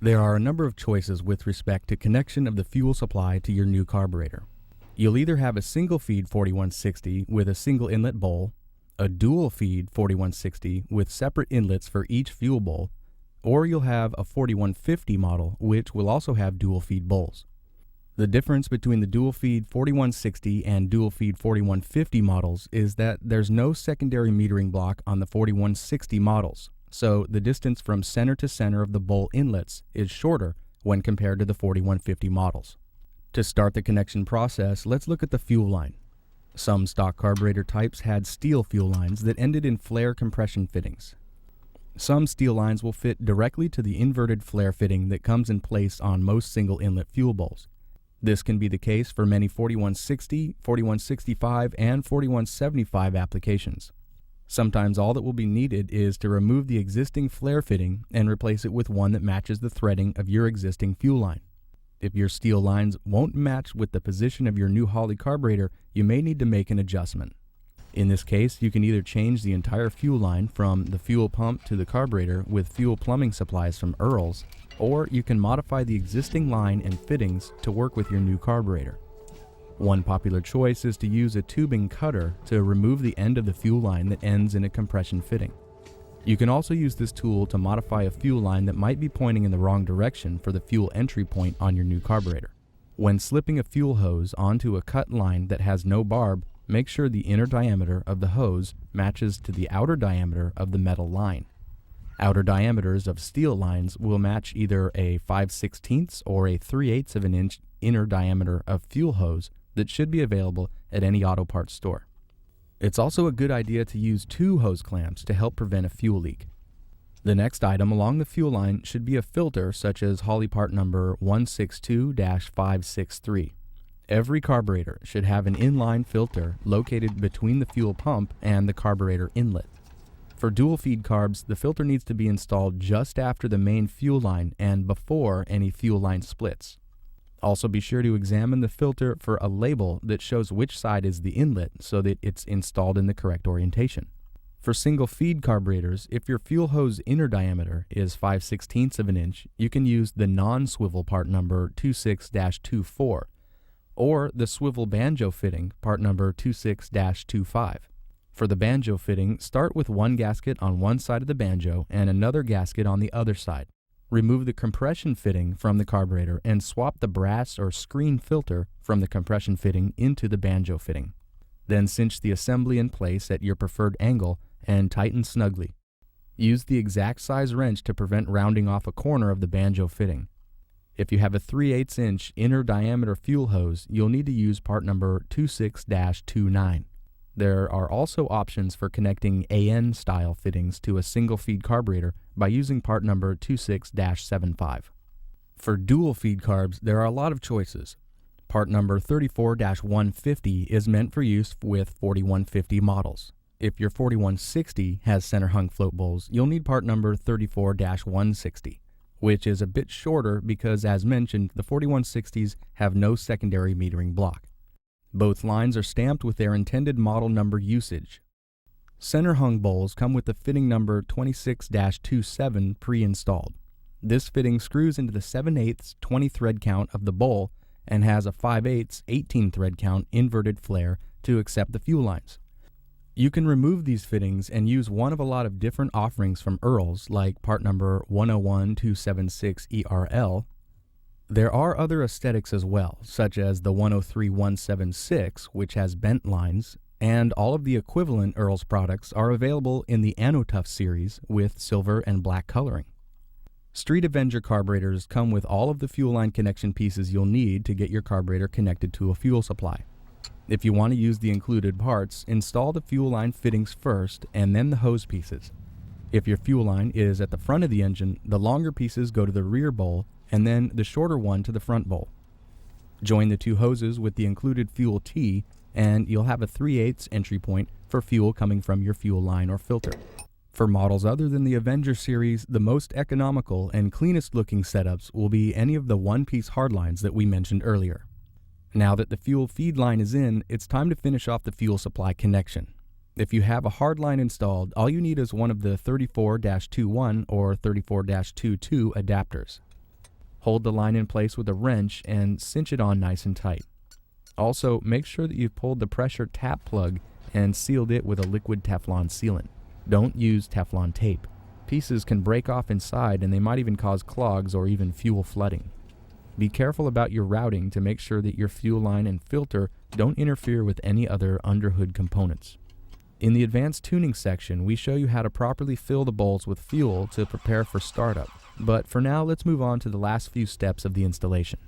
There are a number of choices with respect to connection of the fuel supply to your new carburetor. You'll either have a single feed 4160 with a single inlet bowl, a dual feed 4160 with separate inlets for each fuel bowl, or you'll have a 4150 model which will also have dual feed bowls. The difference between the dual feed 4160 and dual feed 4150 models is that there's no secondary metering block on the 4160 models, so the distance from center to center of the bowl inlets is shorter when compared to the 4150 models. To start the connection process, let's look at the fuel line. Some stock carburetor types had steel fuel lines that ended in flare compression fittings. Some steel lines will fit directly to the inverted flare fitting that comes in place on most single inlet fuel bowls. This can be the case for many 4160, 4165, and 4175 applications. Sometimes all that will be needed is to remove the existing flare fitting and replace it with one that matches the threading of your existing fuel line. If your steel lines won't match with the position of your new Holley carburetor, you may need to make an adjustment. In this case, you can either change the entire fuel line from the fuel pump to the carburetor with fuel plumbing supplies from Earl's, or you can modify the existing line and fittings to work with your new carburetor. One popular choice is to use a tubing cutter to remove the end of the fuel line that ends in a compression fitting. You can also use this tool to modify a fuel line that might be pointing in the wrong direction for the fuel entry point on your new carburetor. When slipping a fuel hose onto a cut line that has no barb, make sure the inner diameter of the hose matches to the outer diameter of the metal line. Outer diameters of steel lines will match either a 5/16 or a 3/8 of an inch inner diameter of fuel hose that should be available at any auto parts store. It's also a good idea to use 2 hose clamps to help prevent a fuel leak. The next item along the fuel line should be a filter such as Holley part number 162-563. Every carburetor should have an inline filter located between the fuel pump and the carburetor inlet. For dual feed carbs, the filter needs to be installed just after the main fuel line and before any fuel line splits. Also be sure to examine the filter for a label that shows which side is the inlet so that it's installed in the correct orientation. For single feed carburetors, if your fuel hose inner diameter is 5/16 of an inch, you can use the non-swivel part number 26-24 or the swivel banjo fitting part number 26-25. For the banjo fitting, start with one gasket on one side of the banjo and another gasket on the other side. Remove the compression fitting from the carburetor and swap the brass or screen filter from the compression fitting into the banjo fitting. Then cinch the assembly in place at your preferred angle and tighten snugly. Use the exact size wrench to prevent rounding off a corner of the banjo fitting. If you have a 3/8 inch inner diameter fuel hose, you'll need to use part number 26-29. There are also options for connecting AN style fittings to a single feed carburetor by using part number 26-75. For dual feed carbs, there are a lot of choices. Part number 34-150 is meant for use with 4150 models. If your 4160 has center hung float bowls, you'll need part number 34-160, which is a bit shorter because, as mentioned, the 4160s have no secondary metering block. Both lines are stamped with their intended model number usage. Center hung bowls come with the fitting number 26-27 pre-installed. This fitting screws into the 7/8 20 thread count of the bowl and has a 5/8 18 thread count inverted flare to accept the fuel lines. You can remove these fittings and use one of a lot of different offerings from Earl's, like part number 101-276 There are other aesthetics as well, such as the 103-176, which has bent lines, and all of the equivalent Earl's products are available in the Anotuff series with silver and black coloring. Street Avenger carburetors come with all of the fuel line connection pieces you'll need to get your carburetor connected to a fuel supply. If you want to use the included parts, install the fuel line fittings first and then the hose pieces. If your fuel line is at the front of the engine, the longer pieces go to the rear bowl and then the shorter one to the front bowl. Join the 2 hoses with the included fuel T and you'll have a 3/8 entry point for fuel coming from your fuel line or filter. For models other than the Avenger series, the most economical and cleanest looking setups will be any of the one-piece hardlines that we mentioned earlier. Now that the fuel feed line is in, it's time to finish off the fuel supply connection. If you have a hardline installed, all you need is one of the 34-21 or 34-22 adapters. Hold the line in place with a wrench and cinch it on nice and tight. Also, make sure that you've pulled the pressure tap plug and sealed it with a liquid Teflon sealant. Don't use Teflon tape. Pieces can break off inside and they might even cause clogs or even fuel flooding. Be careful about your routing to make sure that your fuel line and filter don't interfere with any other underhood components. In the advanced tuning section, we show you how to properly fill the bowls with fuel to prepare for startup. But for now, let's move on to the last few steps of the installation.